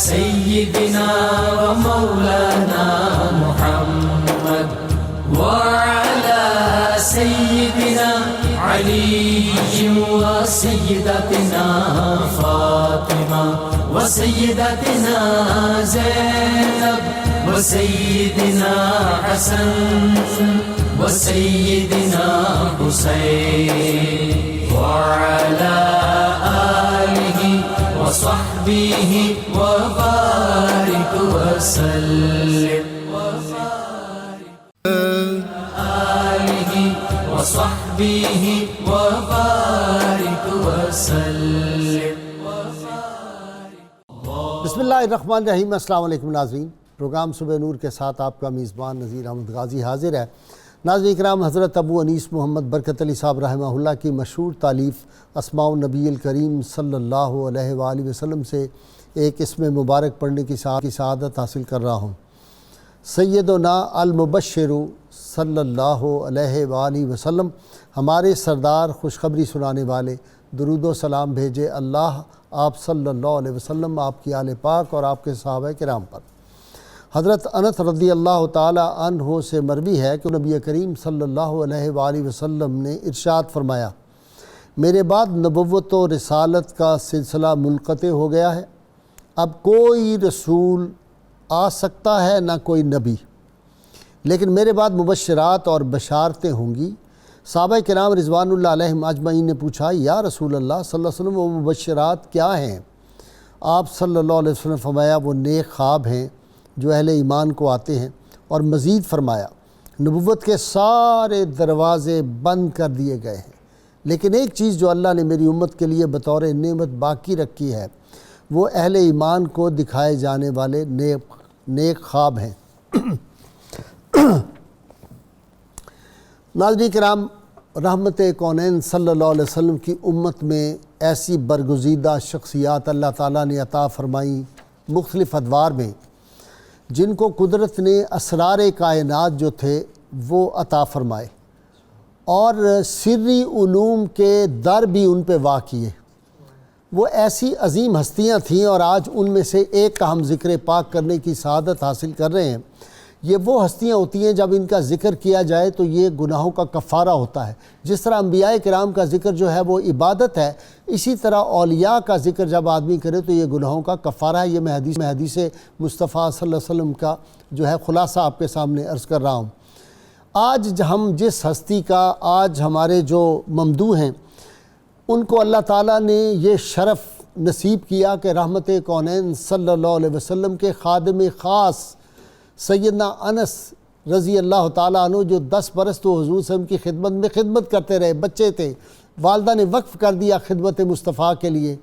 سيدنا ومولانا محمد وعلى سيدنا علي وسيدتنا فاطمة وسيدتنا زينب وسيدنا حسن وسيدنا حسين وعلى آله وصحبه وبارك وسلم آله وصحبه وبارك وسلم. بسم اللہ الرحمن الرحیم. السلام علیکم ناظرین. پروگرام صبح نور کے ساتھ آپ کا میزبان نذیر احمد غازی حاضر ہے. ناظرین کرام، حضرت ابو انیس محمد برکت علی صاحب رحمہ اللہ کی مشہور تالیف اسماء النبی الکریم صلی اللہ علیہ وآلہ وسلم سے ایک اسم مبارک پڑھنے کی سعادت حاصل کر رہا ہوں. سیدنا المبشر صلی اللہ علیہ وآلہ وسلم، ہمارے سردار خوشخبری سنانے والے، درود و سلام بھیجے اللہ آپ صلی اللہ علیہ وسلم، آپ کی آل پاک اور آپ کے صحابہ کرام پر. حضرت انس رضی اللہ تعالی عنہ سے مروی ہے کہ نبی کریم صلی اللہ علیہ وآلہ وسلم نے ارشاد فرمایا، میرے بعد نبوت و رسالت کا سلسلہ منقطع ہو گیا ہے. اب کوئی رسول آ سکتا ہے نہ کوئی نبی، لیکن میرے بعد مبشرات اور بشارتیں ہوں گی. صحابہ کرام رضوان اللہ علیہم اجمعین نے پوچھا، یا رسول اللہ صلی اللہ علیہ وسلم وہ مبشرات کیا ہیں؟ آپ صلی اللہ علیہ وسلم فرمایا، وہ نیک خواب ہیں جو اہل ایمان کو آتے ہیں. اور مزید فرمایا، نبوت کے سارے دروازے بند کر دیے گئے ہیں، لیکن ایک چیز جو اللہ نے میری امت کے لیے بطور نعمت باقی رکھی ہے، وہ اہل ایمان کو دکھائے جانے والے نیک خواب ہیں. ناظرین کرام، رحمت کونین صلی اللہ علیہ وسلم کی امت میں ایسی برگزیدہ شخصیات اللہ تعالیٰ نے عطا فرمائیں مختلف ادوار میں، جن کو قدرت نے اسرار کائنات جو تھے وہ عطا فرمائے، اور سری علوم کے در بھی ان پہ واقع کیے. وہ ایسی عظیم ہستیاں تھیں، اور آج ان میں سے ایک کا ہم ذکر پاک کرنے کی سعادت حاصل کر رہے ہیں. یہ وہ ہستیاں ہوتی ہیں جب ان کا ذکر کیا جائے تو یہ گناہوں کا کفارہ ہوتا ہے. جس طرح انبیاء کرام کا ذکر جو ہے وہ عبادت ہے، اسی طرح اولیاء کا ذکر جب آدمی کرے تو یہ گناہوں کا کفارہ ہے. یہ میں حدیث مصطفیٰ صلی اللہ علیہ وسلم کا جو ہے خلاصہ آپ کے سامنے عرض کر رہا ہوں. آج ہم جس ہستی کا آج ہمارے جو ممدوح ہیں ان کو اللہ تعالیٰ نے یہ شرف نصیب کیا کہ رحمت کونین صلی اللہ علیہ وسلم کے خادم خاص سیدنا انس رضی اللہ تعالیٰ عنہ، جو 10 برس تو حضور صلی اللہ علیہ وسلم کی خدمت میں خدمت کرتے رہے، بچے تھے، والدہ نے وقف کر دیا خدمت مصطفیٰ کے لیے،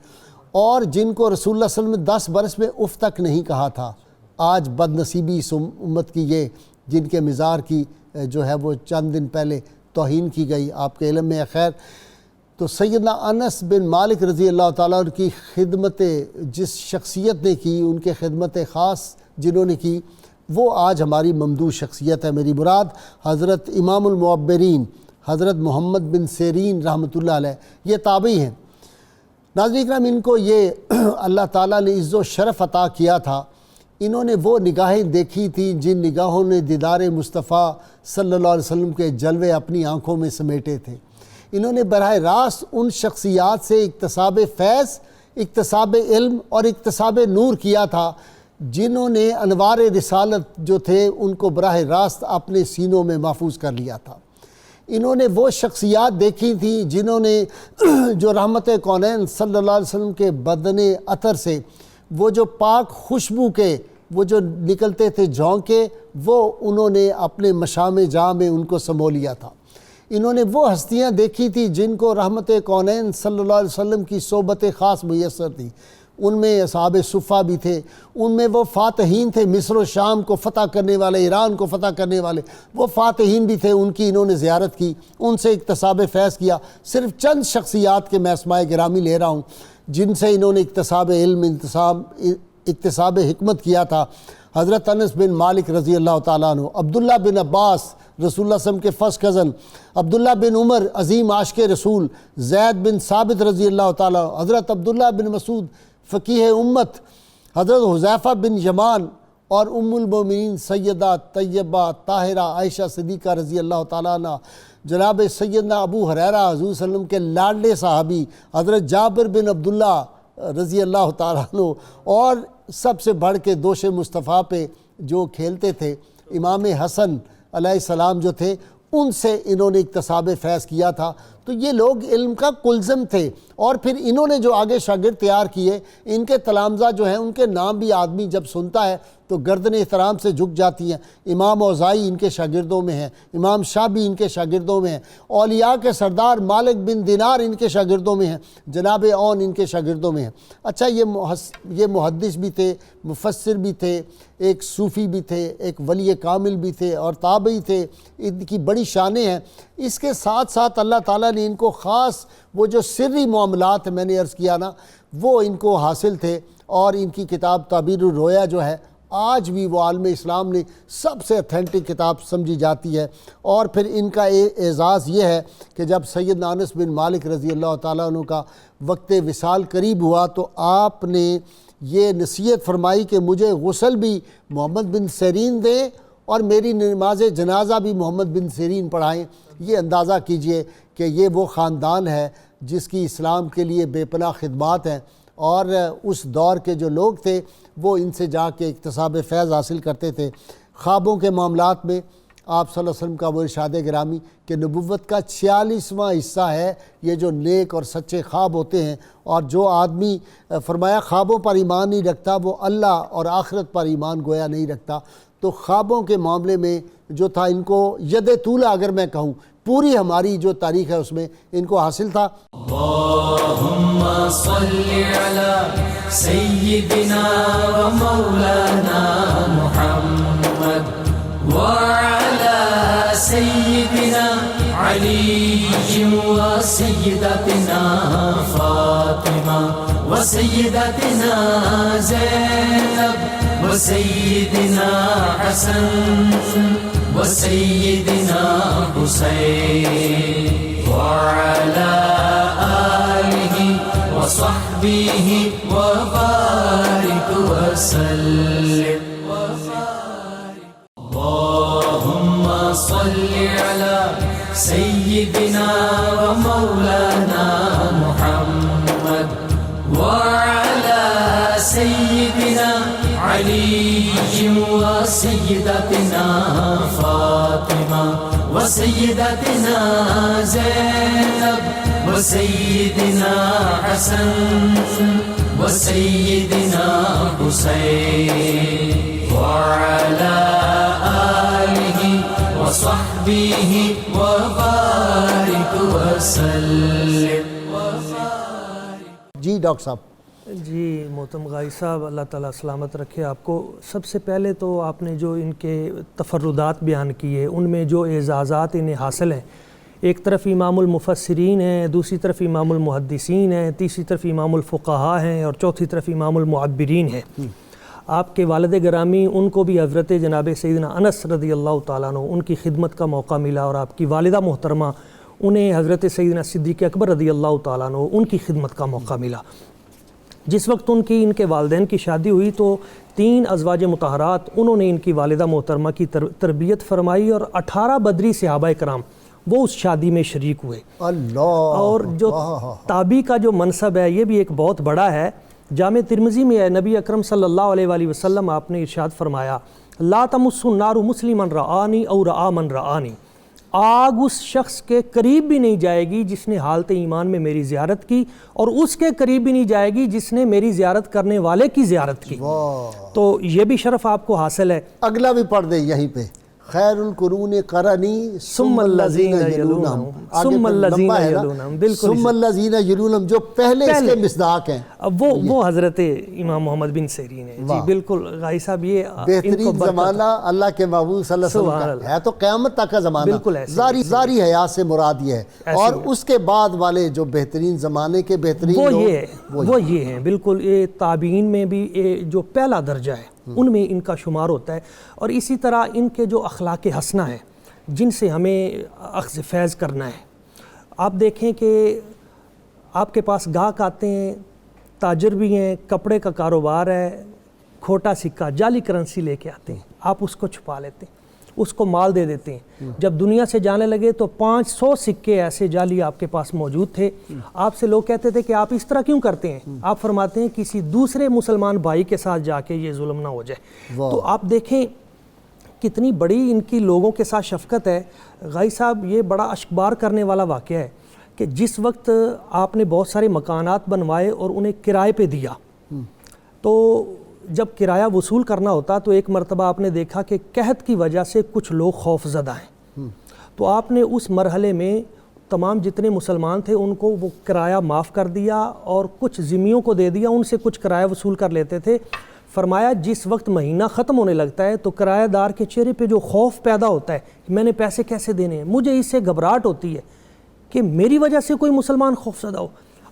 اور جن کو رسول اللہ صلی اللہ علیہ وسلم نے 10 برس میں اف تک نہیں کہا تھا. آج بد نصیبی اس امت کی یہ، جن کے مزار کی جو ہے وہ چند دن پہلے توہین کی گئی، آپ کے علم میں ہے. خیر، تو سیدنا انس بن مالک رضی اللہ تعالیٰ عنہ کی خدمت جس شخصیت نے کی، ان کے خدمت خاص جنہوں نے کی، وہ آج ہماری ممدوح شخصیت ہے. میری مراد حضرت امام المعبرین حضرت محمد بن سیرین رحمۃ اللہ علیہ، یہ تابعی ہیں. ناظرین کرام، ان کو یہ اللہ تعالیٰ نے عز و شرف عطا کیا تھا. انہوں نے وہ نگاہیں دیکھی تھیں جن نگاہوں نے دیدار مصطفیٰ صلی اللہ علیہ وسلم کے جلوے اپنی آنکھوں میں سمیٹے تھے. انہوں نے براہ راست ان شخصیات سے اکتساب فیض، اکتساب علم اور اکتساب نور کیا تھا جنہوں نے انوار رسالت جو تھے ان کو براہ راست اپنے سینوں میں محفوظ کر لیا تھا. انہوں نے وہ شخصیات دیکھی تھیں جنہوں نے جو رحمت کونین صلی اللہ علیہ وسلم کے بدن عطر سے وہ جو پاک خوشبو کے وہ جو نکلتے تھے جھونکے، وہ انہوں نے اپنے مشام جاں میں ان کو سمو لیا تھا. انہوں نے وہ ہستیاں دیکھی تھی جن کو رحمت کونین صلی اللہ علیہ وسلم کی صحبت خاص میسر تھی. ان میں اصحاب صفہ بھی تھے، ان میں وہ فاتحین تھے، مصر و شام کو فتح کرنے والے، ایران کو فتح کرنے والے وہ فاتحین بھی تھے. ان کی انہوں نے زیارت کی، ان سے اکتساب فیض کیا. صرف چند شخصیات کے میں اسماء گرامی لے رہا ہوں جن سے انہوں نے اکتساب علم، اکتساب حکمت کیا تھا. حضرت انس بن مالک رضی اللہ تعالیٰ عنہ، عبداللہ بن عباس رسول اللہ صلی اللہ علیہ وسلم کے فرسٹ کزن، عبداللہ بن عمر عظیم عاشق رسول، زید بن ثابت رضی اللہ تعالیٰ، حضرت عبداللہ بن مسعود فقیہ امت، حضرت حذیفہ بن یمان اور ام المومنین سیدہ طیبہ طاہرہ عائشہ صدیقہ رضی اللہ تعالیٰ عنہ، جناب سیدنا ابو ہریرہ حضور صلی اللہ علیہ وسلم کے لاڈلے صحابی حضرت جابر بن عبداللہ رضی اللہ تعالیٰ عنہ، اور سب سے بڑھ کے دوش مصطفیٰ پہ جو کھیلتے تھے امام حسن علیہ السلام جو تھے، ان سے انہوں نے اکتساب فیض کیا تھا۔ تو یہ لوگ علم کا کلزم تھے، اور پھر انہوں نے جو آگے شاگرد تیار کیے، ان کے تلامذہ جو ہیں ان کے نام بھی آدمی جب سنتا ہے تو گردن احترام سے جھک جاتی ہیں۔ امام اوزاعی ان کے شاگردوں میں ہیں، امام شابی ان کے شاگردوں میں ہیں، اولیاء کے سردار مالک بن دینار ان کے شاگردوں میں ہیں، جناب عون ان کے شاگردوں میں ہیں۔ اچھا، یہ محدث بھی تھے، مفسر بھی تھے، ایک صوفی بھی تھے، ایک ولی کامل بھی تھے، اور تابعی تھے، ان کی بڑی شانیں ہیں۔ اس کے ساتھ ساتھ اللہ تعالیٰ نے ان کو خاص وہ جو سری معاملات میں نے عرض کیا نا، وہ ان کو حاصل تھے، اور ان کی کتاب تعبیر الرؤیا جو ہے آج بھی وہ عالم اسلام نے سب سے اتھینٹک کتاب سمجھی جاتی ہے۔ اور پھر ان کا اعزاز یہ ہے کہ جب سیدنا انس بن مالک رضی اللہ تعالیٰ عنہ کا وقت وصال قریب ہوا تو آپ نے یہ نصیحت فرمائی کہ مجھے غسل بھی محمد بن سیرین دیں اور میری نماز جنازہ بھی محمد بن سیرین پڑھائیں۔ یہ اندازہ کیجئے کہ یہ وہ خاندان ہے جس کی اسلام کے لیے بے پناہ خدمات ہیں، اور اس دور کے جو لوگ تھے وہ ان سے جا کے اکتساب فیض حاصل کرتے تھے۔ خوابوں کے معاملات میں آپ صلی اللہ علیہ وسلم کا وہ ارشاد گرامی کہ نبوت کا 46واں حصہ ہے یہ جو نیک اور سچے خواب ہوتے ہیں، اور جو آدمی فرمایا خوابوں پر ایمان نہیں رکھتا وہ اللہ اور آخرت پر ایمان گویا نہیں رکھتا۔ تو خوابوں کے معاملے میں جو تھا ان کو ید طولہ اگر میں کہوں پوری ہماری جو تاریخ ہے اس میں ان کو حاصل تھا۔ اللہم صلی علی سیدنا و مولانا محمد وعلی سیدنا علی و سیدتنا فاطمہ و سیدتنا زینب و سیدنا حسن و سیدنا حسین وعلى آله وصحبه وبارك وسلم اللهم صل على سيدنا ومولانا محمد وعلى سيدنا علي وسيدتنا فاطمة وسيدتنا زينب وسيدنا حسن وسيدنا حسين وعلى آله وصحبه وبارك وسلم۔ جی ڈاکٹر صاحب۔ جی محترم غازی صاحب، اللہ تعالیٰ سلامت رکھے آپ کو۔ سب سے پہلے تو آپ نے جو ان کے تفردات بیان کیے ان میں جو اعزازات انہیں حاصل ہیں، ایک طرف امام المفسرین ہیں، دوسری طرف امام المحدثین ہیں، تیسری طرف امام الفقہاء ہیں، اور چوتھی طرف امام المعبرین ہیں۔ آپ کے والد گرامی ان کو بھی حضرت جناب سیدنا انس رضی اللہ تعالیٰ عنہ ان کی خدمت کا موقع ملا، اور آپ کی والدہ محترمہ انہیں حضرت سیدنا صدیق اکبر رضی اللہ تعالیٰ عنہ ان کی خدمت کا موقع ملا۔ جس وقت ان کے والدین کی شادی ہوئی تو 3 ازواج مطہرات انہوں نے ان کی والدہ محترمہ کی تربیت فرمائی، اور 18 بدری صحابہ کرام وہ اس شادی میں شریک ہوئے۔ اللہ، اور جو تابعی کا جو منصب ہے یہ بھی ایک بہت بڑا ہے۔ جامع ترمذی میں نبی اکرم صلی اللہ علیہ وآلہ وسلم آپ نے ارشاد فرمایا، لا تمس النار مسلما رآنی او رآ من رآنی، آگ اس شخص کے قریب بھی نہیں جائے گی جس نے حالت ایمان میں میری زیارت کی، اور اس کے قریب بھی نہیں جائے گی جس نے میری زیارت کرنے والے کی زیارت کی۔ تو یہ بھی شرف آپ کو حاصل ہے۔ اگلا بھی پڑھ دیں یہیں پہ، خیر القرون قرنی ثم الذین یلونہم، ثم الذین یلونہم، بالکل ثم الذین یلونہم، جو پہلے اس کے مصداق ہیں۔ اب وہ حضرت امام محمد بن سیرین ہیں۔ جی بالکل غازی صاحب، یہ بہترین زمانہ اللہ کے محبوب صلی اللہ علیہ وسلم کا ہے تو قیامت تک کا زمانہ، بالکل ایسے ظاہری حیات سے مراد یہ ہے، اور اس کے بعد والے جو بہترین زمانے کے بہترین وہ یہ ہیں، بالکل یہ تابعین میں بھی جو پہلا درجہ ہے ان میں ان کا شمار ہوتا ہے۔ اور اسی طرح ان کے جو اخلاق حسنہ ہیں جن سے ہمیں اخذ فیض کرنا ہے، آپ دیکھیں کہ آپ کے پاس گاہک آتے ہیں، تاجر بھی ہیں، کپڑے کا کاروبار ہے، کھوٹا سکہ جعلی کرنسی لے کے آتے ہیں, آپ اس کو چھپا لیتے ہیں, اس کو مال دے دیتے ہیں. جب دنیا سے جانے لگے تو 500 سکے ایسے جعلی آپ کے پاس موجود تھے. آپ سے لوگ کہتے تھے کہ آپ اس طرح کیوں کرتے ہیں؟ آپ فرماتے ہیں کسی دوسرے مسلمان بھائی کے ساتھ جا کے یہ ظلم نہ ہو جائے. تو آپ دیکھیں کتنی بڑی ان کی لوگوں کے ساتھ شفقت ہے. غائی صاحب یہ بڑا اشکبار کرنے والا واقعہ ہے کہ جس وقت آپ نے بہت سارے مکانات بنوائے اور انہیں کرائے پہ دیا, تو جب کرایہ وصول کرنا ہوتا تو ایک مرتبہ آپ نے دیکھا کہ قحط کی وجہ سے کچھ لوگ خوف زدہ ہیں. تو آپ نے اس مرحلے میں تمام جتنے مسلمان تھے ان کو وہ کرایہ معاف کر دیا اور کچھ ذمیوں کو دے دیا, ان سے کچھ کرایہ وصول کر لیتے تھے. فرمایا جس وقت مہینہ ختم ہونے لگتا ہے تو کرایہ دار کے چہرے پہ جو خوف پیدا ہوتا ہے کہ میں نے پیسے کیسے دینے ہیں, مجھے اس سے گھبراہٹ ہوتی ہے کہ میری وجہ سے کوئی مسلمان خوف زدہ ہو.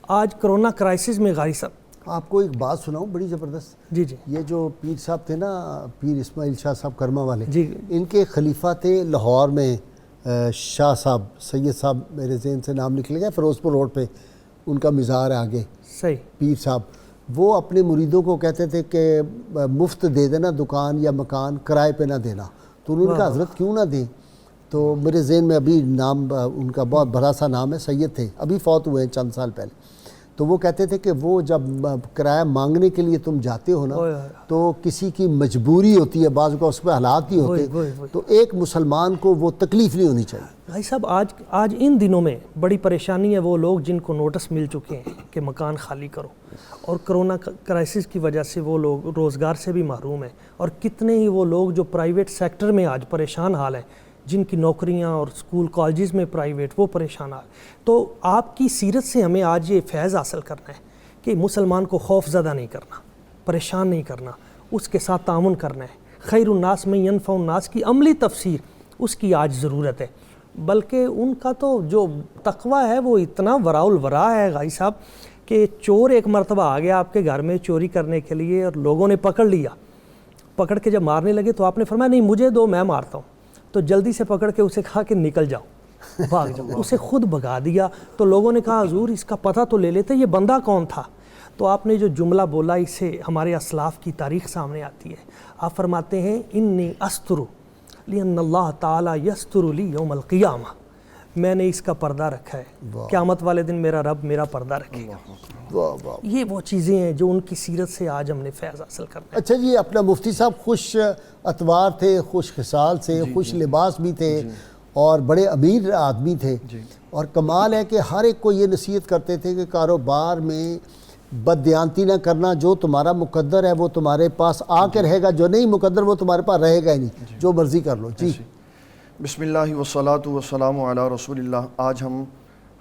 آج کرونا کرائسس میں غاری صاحب آپ کو ایک بات سناؤں بڑی زبردست. جی جی یہ جو پیر صاحب تھے نا, پیر اسماعیل شاہ صاحب کرما والے, جی ان کے خلیفہ تھے لاہور میں شاہ صاحب, سید صاحب میرے ذہن سے نام نکل گیا, فیروز پور روڈ پہ ان کا مزار ہے آگے, صحیح. پیر صاحب وہ اپنے مریدوں کو کہتے تھے کہ مفت دے دینا دکان یا مکان, کرائے پہ نہ دینا. تو انہوں نے کہا حضرت کیوں نہ دیں؟ تو میرے ذہن میں ابھی نام ان کا بہت بڑا سا نام ہے, سید تھے, ابھی فوت ہوئے ہیں چند سال پہلے. تو وہ کہتے تھے کہ وہ جب کرایہ مانگنے کے لیے تم جاتے ہو نا تو کسی کی مجبوری ہوتی ہے, بعض کو اس پہ حالات نہیں ہوتے, تو ایک مسلمان کو وہ تکلیف نہیں ہونی چاہیے. بھائی صاحب آج ان دنوں میں بڑی پریشانی ہے وہ لوگ جن کو نوٹس مل چکے ہیں کہ مکان خالی کرو, اور کرونا کرائسس کی وجہ سے وہ لوگ روزگار سے بھی محروم ہیں, اور کتنے ہی وہ لوگ جو پرائیویٹ سیکٹر میں آج پریشان حال ہیں, جن کی نوکریاں اور اسکول کالجز میں پرائیویٹ وہ پریشان حال. تو آپ کی سیرت سے ہمیں آج یہ فیض حاصل کرنا ہے کہ مسلمان کو خوف زدہ نہیں کرنا, پریشان نہیں کرنا, اس کے ساتھ تعاون کرنا ہے. خیر الناس میں ینفع الناس کی عملی تفسیر اس کی آج ضرورت ہے. بلکہ ان کا تو جو تقوی ہے وہ اتنا وراء الورا ہے غائی صاحب کہ چور ایک مرتبہ آ گیا آپ کے گھر میں چوری کرنے کے لیے اور لوگوں نے پکڑ لیا. پکڑ کے جب مارنے لگے تو آپ نے فرمایا نہیں مجھے دو, میں مارتا ہوں. تو جلدی سے پکڑ کے اسے کہا کہ نکل جاؤ, بھاگ جاؤ. اسے خود بھگا دیا. تو لوگوں نے کہا حضور اس کا پتہ تو لے لیتے, یہ بندہ کون تھا؟ تو آپ نے جو جملہ بولا اس سے ہمارے اسلاف کی تاریخ سامنے آتی ہے. آپ فرماتے ہیں انی استر لأن اللہ تعالی یستر لی یوم القیامہ, میں نے اس کا پردہ رکھا ہے, قیامت والے دن میرا رب میرا پردہ رکھے گا. یہ وہ چیزیں ہیں جو ان کی سیرت سے آج ہم نے فیض حاصل کرنا ہے. اچھا جی, اپنا مفتی صاحب خوش اتوار تھے, خوش خصال سے, خوش لباس بھی تھے, اور بڑے امیر آدمی تھے. اور کمال ہے کہ ہر ایک کو یہ نصیحت کرتے تھے کہ کاروبار میں بددیانتی نہ کرنا, جو تمہارا مقدر ہے وہ تمہارے پاس آ کے رہے گا, جو نہیں مقدر وہ تمہارے پاس رہے گا ہی نہیں, جو مرضی کر لو. جی بسم اللہ والصلاۃ والسلام علی رسول اللہ. آج ہم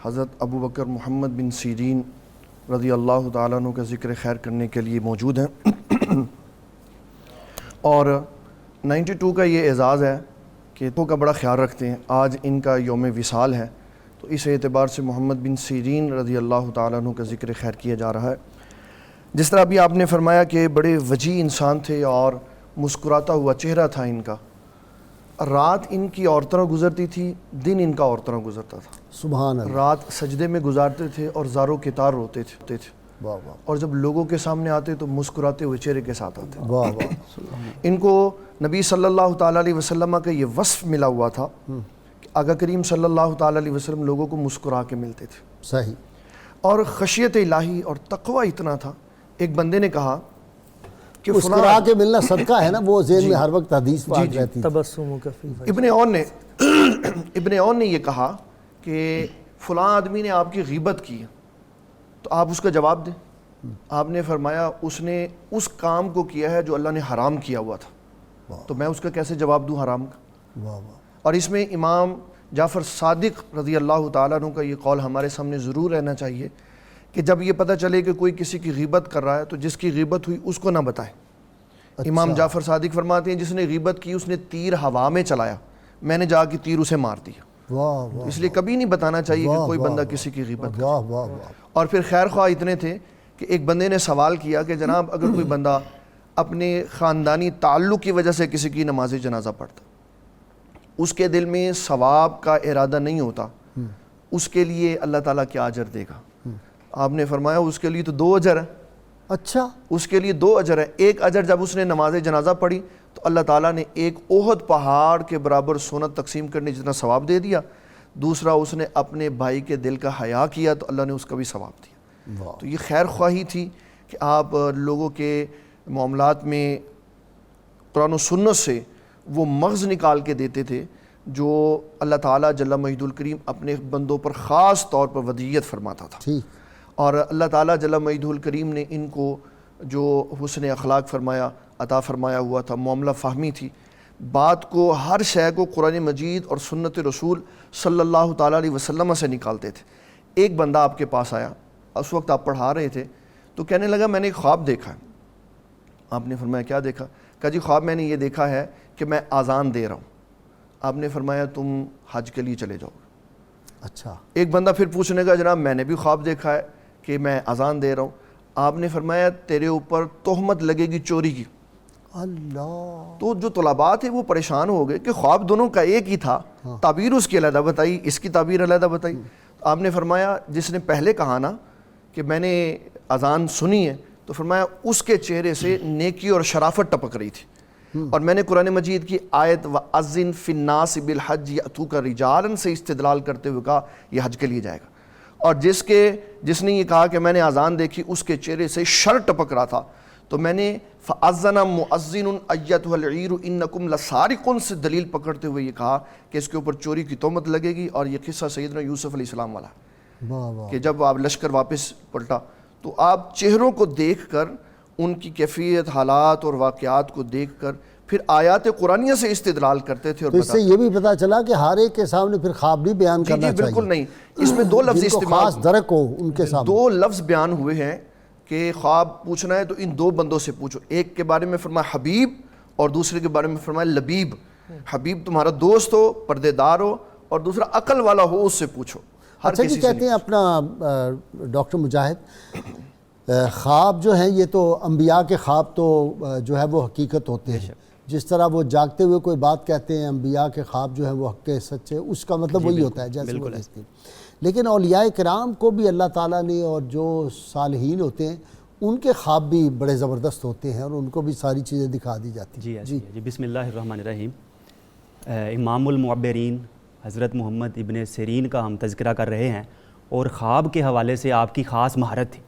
حضرت ابو بکر محمد بن سیرین رضی اللہ تعالیٰ عنہ کا ذکر خیر کرنے کے لیے موجود ہیں. اور 92 کا یہ اعزاز ہے کہ تو کا بڑا خیال رکھتے ہیں. آج ان کا یوم وصال ہے, تو اس اعتبار سے محمد بن سیرین رضی اللہ تعالیٰ عنہ کا ذکر خیر کیا جا رہا ہے. جس طرح ابھی آپ نے فرمایا کہ بڑے وجیح انسان تھے اور مسکراتا ہوا چہرہ تھا ان کا. رات ان کی اور طرح گزرتی تھی, دن ان کا اور طرح گزرتا تھا. سبحان اللہ. رات سجدے میں گزارتے تھے اور زاروں کے تار روتے تھے, اور جب لوگوں کے سامنے آتے تو مسکراتے ہوئے چہرے کے ساتھ آتے. ان کو نبی صلی اللہ تعالیٰ علیہ وسلم کا یہ وصف ملا ہوا تھا کہ آقا کریم صلی اللہ تعالیٰ علیہ وسلم لوگوں کو مسکرا کے ملتے تھے. صحیح. اور خشیت الہی اور تقوی اتنا تھا. ایک بندے نے کہا کہ مسکرا کے ملنا صدقہ ہے نا, وہ ذہن میں ہر وقت حدیث پاک رہتی. تبسم کفی. ابن عون نے یہ کہا کہ فلاں آدمی نے آپ کی غیبت کی ہے, تو آپ اس کا جواب دیں. آپ نے فرمایا اس نے اس کام کو کیا ہے جو اللہ نے حرام کیا ہوا تھا, تو میں اس کا کیسے جواب دوں حرام کا. اور اس میں امام جعفر صادق رضی اللہ تعالیٰ عنہ کا یہ قول ہمارے سامنے ضرور رہنا چاہیے کہ جب یہ پتہ چلے کہ کوئی کسی کی غیبت کر رہا ہے تو جس کی غیبت ہوئی اس کو نہ بتائے. امام جعفر صادق فرماتے ہیں جس نے غیبت کی اس نے تیر ہوا میں چلایا, میں نے جا کے تیر اسے مار دیا. اس لیے کبھی نہیں بتانا چاہیے کہ کوئی بندہ کسی کی غیبت کرے. اور پھر خیر خواہ اتنے تھے کہ ایک بندے نے سوال کیا کہ جناب اگر کوئی بندہ اپنے خاندانی تعلق کی وجہ سے کسی کی نماز جنازہ پڑھتا, اس کے دل میں ثواب کا ارادہ نہیں ہوتا, اس کے لیے اللہ تعالیٰ کیا اجر دے گا؟ آپ نے فرمایا اس کے لیے تو 2 اجر ہیں. اچھا اس کے لیے 2 اجر ہیں. ایک اجر جب اس نے نماز جنازہ پڑھی تو اللہ تعالیٰ نے ایک احد پہاڑ کے برابر سونا تقسیم کرنے جتنا ثواب دے دیا. دوسرا اس نے اپنے بھائی کے دل کا حیا کیا تو اللہ نے اس کا بھی ثواب دیا. تو یہ خیر خواہی تھی کہ آپ لوگوں کے معاملات میں قرآن و سنت سے وہ مغز نکال کے دیتے تھے جو اللہ تعالیٰ جل مجدہ الکریم اپنے بندوں پر خاص طور پر ودیعت فرماتا تھا. ٹھیک. اور اللہ تعالیٰ جل مجدہ الکریم نے ان کو جو حسن اخلاق فرمایا عطا فرمایا ہوا تھا, معاملہ فہمی تھی, بات کو ہر شے کو قرآن مجید اور سنت رسول صلی اللہ تعالیٰ علیہ وسلم سے نکالتے تھے. ایک بندہ آپ کے پاس آیا, اس وقت آپ پڑھا رہے تھے, تو کہنے لگا میں نے ایک خواب دیکھا ہے. آپ نے فرمایا کیا دیکھا؟ کہا جی خواب میں نے یہ دیکھا ہے کہ میں اذان دے رہا ہوں. آپ نے فرمایا تم حج کے لیے چلے جاؤ. اچھا. ایک بندہ پھر پوچھنے کا جناب میں نے بھی خواب دیکھا ہے کہ میں اذان دے رہا ہوں. آپ نے فرمایا تیرے اوپر تہمت لگے گی چوری کی. اللہ. تو جو طلباء تھے وہ پریشان ہو گئے کہ خواب دونوں کا ایک ہی تھا, تعبیر اس کی علیحدہ بتائی, اس کی تعبیر علیحدہ بتائی. آپ نے فرمایا جس نے پہلے کہا نا کہ میں نے اذان سنی ہے, تو فرمایا اس کے چہرے سے نیکی اور شرافت ٹپک رہی تھی. اور میں نے قرآن مجید کی آیت وَأَذِّن فِي النَّاسِ بِالْحَجِّ يَأْتُوكَ رِجَالًا سے استدلال کرتے ہوئے کہا یہ حج کے لیے جائے گا. اور جس نے یہ کہا کہ میں نے اذان دیکھی اس کے چہرے سے شر ٹپک رہا تھا, تو میں نے فَأَذَّنَ مُؤَذِّنٌ أَيَّتُهَا الْعِيرُ إِنَّكُمْ لَسَارِقُونَ سے دلیل پکڑتے ہوئے یہ کہا کہ اس کے اوپر چوری کی تہمت لگے گی. اور یہ قصہ سیدنا یوسف علیہ السلام والا ہے کہ جب آپ لشکر واپس پلٹا تو آپ چہروں کو دیکھ کر, ان کی کیفیت, حالات اور واقعات کو دیکھ کر پھر آیات قرآنیہ سے استدلال کرتے تھے. اور تو اس سے یہ بھی پتہ چلا کہ ہر ایک کے سامنے پھر خواب بھی بیان کرنا چاہیے. بالکل نہیں, اس میں 2 لفظ استعمال, خاص درک ہو ان کے سامنے 2 لفظ بیان ہوئے ہیں کہ خواب پوچھنا ہے تو ان 2 بندوں سے پوچھو. ایک کے بارے میں فرمایا حبیب اور دوسرے کے بارے میں فرمایا لبیب. حبیب تمہارا دوست ہو, پردے دار ہو, اور دوسرا عقل والا ہو, اس سے پوچھو. اچھا جی, کہتے ہیں اپنا ڈاکٹر مجاہد, خواب جو ہیں یہ تو انبیاء کے خواب تو جو ہے وہ حقیقت ہوتے ہیں. جس طرح وہ جاگتے ہوئے کوئی بات کہتے ہیں, انبیاء کے خواب جو ہیں وہ حق سچے, اس کا مطلب وہی ہوتا ہے جیسے وہ دیکھتے ہیں. لیکن اولیاء کرام کو بھی اللہ تعالیٰ نے, اور جو صالحین ہوتے ہیں ان کے خواب بھی بڑے زبردست ہوتے ہیں اور ان کو بھی ساری چیزیں دکھا دی جاتی ہیں. جی بسم اللہ الرحمن الرحیم. امام المعبرین حضرت محمد ابن سیرین کا ہم تذکرہ کر رہے ہیں, اور خواب کے حوالے سے آپ کی خاص مہارت تھی.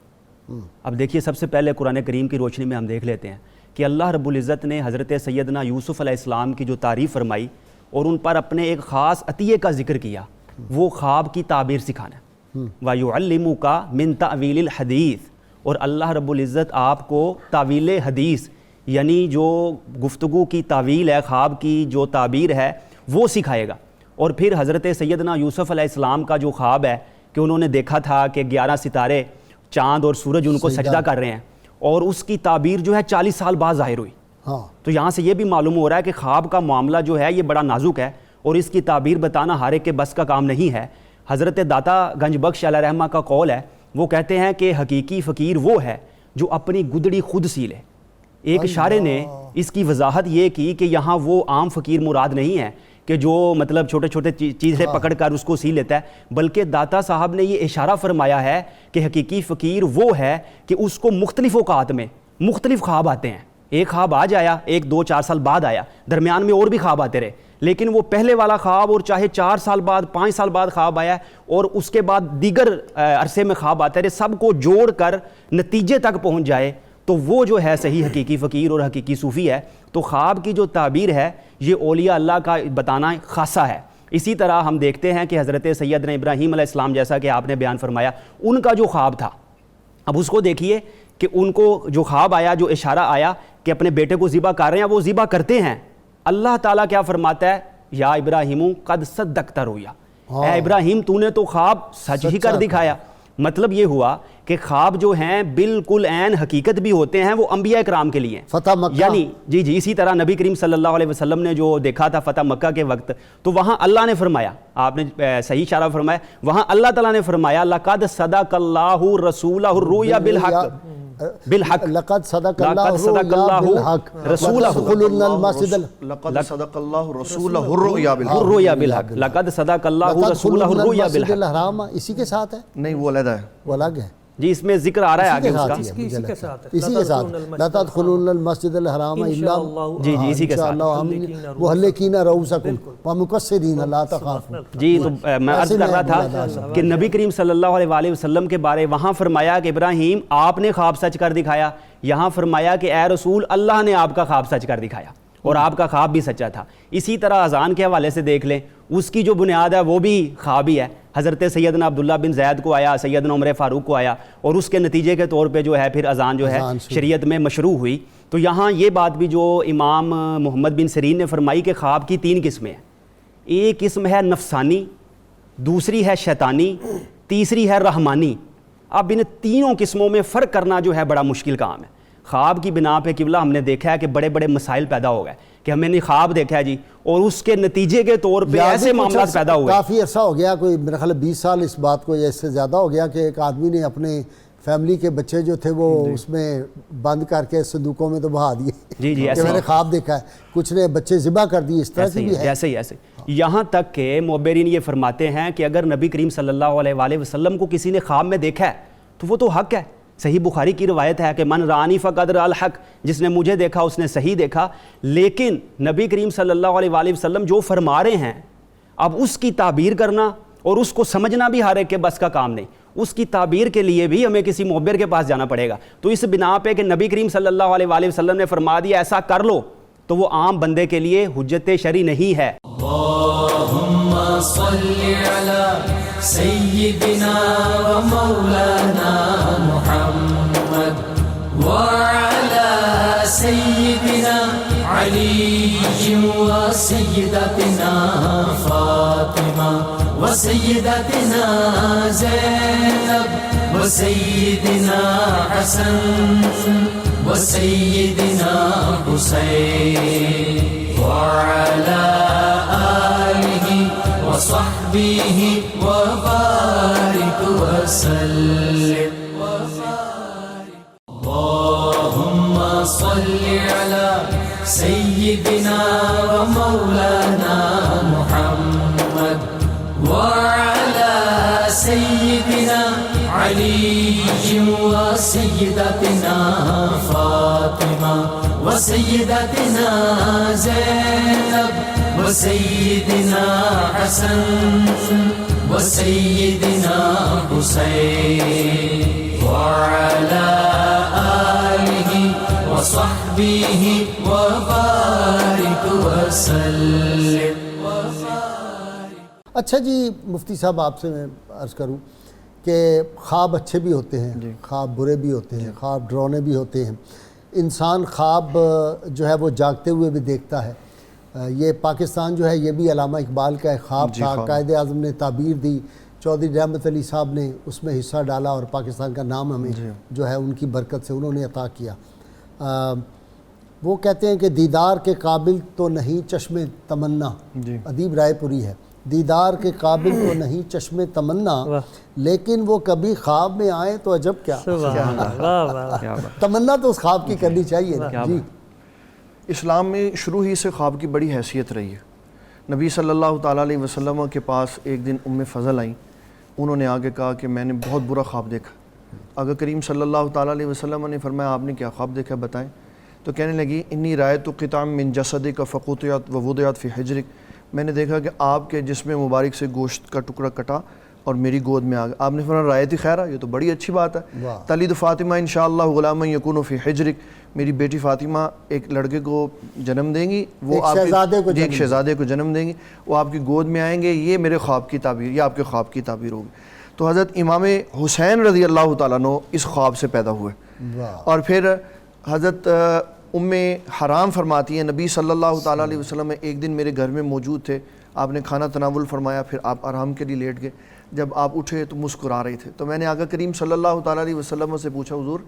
اب دیکھیے, سب سے پہلے قرآن کریم کی روشنی میں ہم دیکھ لیتے ہیں کہ اللہ رب العزت نے حضرت سیدنا یوسف علیہ السلام کی جو تعریف فرمائی اور ان پر اپنے ایک خاص عطیے کا ذکر کیا, وہ خواب کی تعبیر سکھانا ہے. وَيُعَلِّمُكَ مِن تَأْوِيلِ الْحَدِيثِ, اور اللہ رب العزت آپ کو تعویل حدیث یعنی جو گفتگو کی تعویل ہے, خواب کی جو تعبیر ہے وہ سکھائے گا. اور پھر حضرت سیدنا یوسف علیہ السلام کا جو خواب ہے کہ انہوں نے دیکھا تھا کہ 11 ستارے, چاند اور سورج ان کو سجدہ کر رہے ہیں, اور اس کی تعبیر جو ہے 40 سال بعد ظاہر ہوئی. تو یہاں سے یہ بھی معلوم ہو رہا ہے کہ خواب کا معاملہ جو ہے یہ بڑا نازک ہے, اور اس کی تعبیر بتانا ہر ایک کے بس کا کام نہیں ہے. حضرت داتا گنج بخش علیہ رحمہ کا قول ہے, وہ کہتے ہیں کہ حقیقی فقیر وہ ہے جو اپنی گدڑی خود سی لے. ایک اشارے نے اس کی وضاحت یہ کی کہ یہاں وہ عام فقیر مراد نہیں ہے کہ جو مطلب چھوٹے چھوٹے چیزیں پکڑ کر اس کو سی لیتا ہے, بلکہ داتا صاحب نے یہ اشارہ فرمایا ہے کہ حقیقی فقیر وہ ہے کہ اس کو مختلف اوقات میں مختلف خواب آتے ہیں. ایک خواب آج آیا, ایک 2-4 سال بعد آیا, درمیان میں اور بھی خواب آتے رہے, لیکن وہ پہلے والا خواب اور چاہے 4 سال بعد 5 سال بعد خواب آیا اور اس کے بعد دیگر عرصے میں خواب آتے رہے, سب کو جوڑ کر نتیجے تک پہنچ جائے, تو وہ جو ہے صحیح حقیقی فقیر اور حقیقی صوفی ہے. تو خواب کی جو تعبیر ہے یہ اولیاء اللہ کا بتانا خاصہ ہے. اسی طرح ہم دیکھتے ہیں کہ حضرت سیدنا ابراہیم علیہ السلام, جیسا کہ آپ نے بیان فرمایا, ان کا جو خواب تھا, اب اس کو دیکھیے کہ ان کو جو خواب آیا, جو اشارہ آیا کہ اپنے بیٹے کو ذبح کر رہے ہیں, وہ ذبح کرتے ہیں. اللہ تعالیٰ کیا فرماتا ہے, یا ابراہیم قد صدقت رؤیا, اے ابراہیم تو نے تو خواب سچ ہی کر دکھایا. مطلب یہ ہوا کہ خواب جو ہیں بالکل عین حقیقت بھی ہوتے ہیں, وہ انبیاء کرام کے لیے فتح مکہ, یعنی جی اسی طرح نبی کریم صلی اللہ علیہ وسلم نے جو دیکھا تھا فتح مکہ کے وقت, تو وہاں اللہ نے فرمایا, آپ نے صحیح اشارہ فرمایا, وہاں اللہ تعالیٰ نے فرمایا لقد صدق اللہ رسولہ الرؤیا بالحق لقد صدق اللہ بالحق رسولہ لقد صدق اللہ رسولہ الرؤیا بالحق لقد صدق اللہ رسولہ الرؤیا بالحق. الحرام اسی کے ساتھ ہے, نہیں وہ علیحدہ ہے, وہ الگ ہے. جی اس میں ذکر آ رہا ہے آگے اس کا. اسی کے ساتھ اسی کے ساتھ لا تدخلون المسجد الحرام الا جی جی اسی کے ساتھ. محلقین رؤوسکم ومقصرین لا تخافون. جی تو میں عرض کر رہا تھا کہ نبی کریم صلی اللہ علیہ وآلہ وسلم کے بارے وہاں فرمایا کہ ابراہیم آپ نے خواب سچ کر دکھایا, یہاں فرمایا کہ اے رسول اللہ نے آپ کا خواب سچ کر دکھایا اور آپ کا خواب بھی سچا تھا. اسی طرح اذان کے حوالے سے دیکھ لیں, اس کی جو بنیاد ہے وہ بھی خواب ہی ہے. حضرت سیدنا عبداللہ بن زید کو آیا, سیدنا عمر فاروق کو آیا, اور اس کے نتیجے کے طور پہ جو ہے پھر اذان جو ہے شریعت میں مشروع ہوئی. تو یہاں یہ بات بھی جو امام محمد بن سیرین نے فرمائی کہ خواب کی 3 قسمیں ہیں. ایک قسم ہے نفسانی, دوسری ہے شیطانی, تیسری ہے رحمانی. اب ان تینوں قسموں میں فرق کرنا جو ہے بڑا مشکل کام ہے. خواب کی بنا پہ قبلہ ہم نے دیکھا ہے کہ بڑے بڑے مسائل پیدا ہو گئے کہ ہمیں نے خواب دیکھا ہے جی, اور اس کے نتیجے کے طور پہ ایسے معاملات پیدا ہوئے. کافی عرصہ ہو گیا, کوئی میرا خیال 20 سال اس بات کو, یا اس سے زیادہ ہو گیا, کہ ایک آدمی نے اپنے فیملی کے بچے جو تھے وہ اس میں بند کر کے صندوقوں میں تو بہا دیے. جی جی کہ میں نے خواب دیکھا ہے, کچھ نے بچے ذبح کر دیے, اس طرح کی بھی ہے. ایسے ہی یہاں تک کہ معبرین یہ فرماتے ہیں کہ اگر نبی کریم صلی اللہ علیہ وآلہ وسلم کو کسی نے خواب میں دیکھا ہے تو وہ تو حق ہے. صحیح بخاری کی روایت ہے کہ من رانی فقد رأى الحق, جس نے مجھے دیکھا اس نے صحیح دیکھا. لیکن نبی کریم صلی اللہ علیہ وآلہ وسلم جو فرما رہے ہیں, اب اس کی تعبیر کرنا اور اس کو سمجھنا بھی ہر ایک کے بس کا کام نہیں. اس کی تعبیر کے لیے بھی ہمیں کسی معبر کے پاس جانا پڑے گا. تو اس بنا پہ کہ نبی کریم صلی اللہ علیہ وآلہ وسلم نے فرما دیا ایسا کر لو, تو وہ عام بندے کے لیے حجت شرعی نہیں ہے. اللہم صلی علی سیدنا و مولانا محمد وعلی سیدنا علی و سیدتنا فاطمہ و سیدتنا زینب و سیدنا حسن و سیدنا حسین وعلى آله وصحبه وبارك وسلم. اللهم صل على سيدنا ومولانا محمد وعلى سيدنا علي وسيدتنا فاطمة وسيدتنا زينب وسيدنا حسن وسيدنا حسين وعلى آله وصحبه وبارك وسلم. اچھا جی مفتی صاحب, آپ سے میں عرض کروں کہ خواب اچھے بھی ہوتے ہیں, خواب برے بھی ہوتے ہیں, خواب ڈرانے بھی ہوتے ہیں. انسان خواب جو ہے وہ جاگتے ہوئے بھی دیکھتا ہے. یہ پاکستان جو ہے یہ بھی علامہ اقبال کا ایک خواب تھا. قائد اعظم نے تعبیر دی, چودھری رحمت علی صاحب نے اس میں حصہ ڈالا, اور پاکستان کا نام ہمیں جو ہے ان کی برکت سے انہوں نے عطا کیا. وہ کہتے ہیں کہ دیدار کے قابل تو نہیں چشم تمنا, ادیب رائے پوری ہے, دیدار کے قابل تو نہیں چشم تمنا, لیکن وہ کبھی خواب میں آئے تو عجب کیا. تمنا تو اس خواب کی کرنی چاہیے. جی اسلام میں شروع ہی سے خواب کی بڑی حیثیت رہی ہے. نبی صلی اللہ تعالیٰ علیہ وسلم کے پاس ایک دن ام فضل آئیں, انہوں نے آگے کہا کہ میں نے بہت برا خواب دیکھا. آقا کریم صلی اللہ تعالیٰ علیہ وسلم نے فرمایا آپ نے کیا خواب دیکھا بتائیں. تو کہنے لگی انی رأیت قطعا من جسدک فقطعت ووضعت فی حجرک, میں نے دیکھا کہ آپ کے جسم مبارک سے گوشت کا ٹکڑا کٹا اور میری گود میں آ گیا. آپ نے فرمایا رایت خیرہ, یہ تو بڑی اچھی بات ہے. تلد فاطمہ انشاءاللہ غلاما یکون فی حجرک, میری بیٹی فاطمہ ایک لڑکے کو جنم دیں گی, وہ آپ ایک شہزادے کو جنم دیں گی, وہ آپ کی گود میں آئیں گے. یہ میرے خواب کی تعبیر, یہ آپ کے خواب کی تعبیر ہوگی. تو حضرت امام حسین رضی اللہ تعالیٰ عنہ اس خواب سے پیدا ہوئے. اور پھر حضرت ام حرام فرماتی ہیں نبی صلی اللہ تعالیٰ علیہ وسلم ایک دن میرے گھر میں موجود تھے, آپ نے کھانا تناول فرمایا, پھر آپ آرام کے لیے لیٹ گئے. جب آپ اٹھے تو مسکرا رہے تھے. تو میں نے آقا کریم صلی اللہ تعالیٰ علیہ وسلم سے پوچھا حضور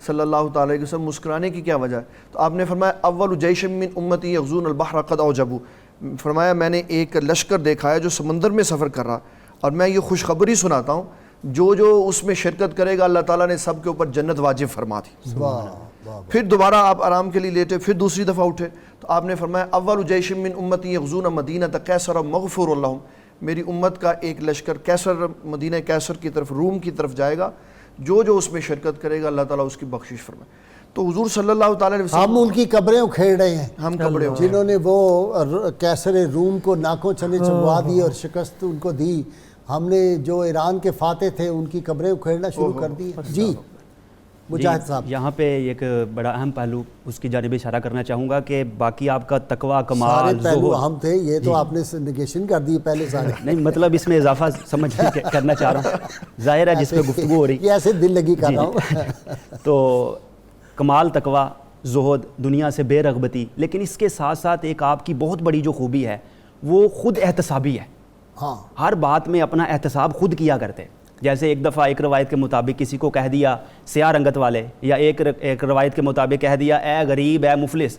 صلی اللہ تعالیٰ علیہ وسلم مسکرانے کی کیا وجہ ہے؟ تو آپ نے فرمایا اول جیش من امتی یغزون البحر قد اوجبوا, فرمایا میں نے ایک لشکر دیکھا ہے جو سمندر میں سفر کر رہا, اور میں یہ خوشخبری سناتا ہوں جو اس میں شرکت کرے گا اللہ تعالیٰ نے سب کے اوپر جنت واجب فرما دی. پھر دوبارہ آپ آرام کے لیے لیٹے, پھر دوسری دفعہ اٹھے تو آپ نے فرمایا اول جیش من امتی یغزون مدینہ قیصر مغفور اللہم, میری امت کا ایک لشکر کیسر, مدینہ کیسر کی طرف, روم کی طرف جائے گا جو جو اس میں شرکت کرے گا اللہ تعالیٰ اس کی بخشش فرمائے. تو حضور صلی اللہ تعالیٰ علیہ وسلم ہم ان کی قبریں اکھیڑ رہے ہیں, ہم کپڑے ہو جنہوں نے وہ کیسر روم کو ناکوں چنے چبوا دی اور شکست ان کو دی, ہم نے جو ایران کے فاتح تھے ان کی قبریں اکھیڑنا شروع کر دی. جی مجاہد صاحب, یہاں پہ ایک بڑا اہم پہلو اس کی جانب اشارہ کرنا چاہوں گا کہ باقی آپ کا تقوی, سارے کمال, پہلو زہد, ہم تھے, یہ تو آپ نے نگیشن کر دی پہلے سارے. نہیں مطلب اس میں اضافہ سمجھ کرنا چاہ رہا ہوں, ظاہر ہے جس پہ گفتگو ہو رہی. یہ ایسے دل لگی کر رہا ہوں. تو کمال, تقوی, زہد, دنیا سے بے رغبتی, لیکن اس کے ساتھ ساتھ ایک آپ کی بہت بڑی جو خوبی ہے وہ خود احتسابی ہے. ہاں, ہر بات میں اپنا احتساب خود کیا کرتے. جیسے ایک دفعہ ایک روایت کے مطابق کسی کو کہہ دیا سیاہ رنگت والے, یا ایک روایت کے مطابق کہہ دیا اے غریب, اے مفلس,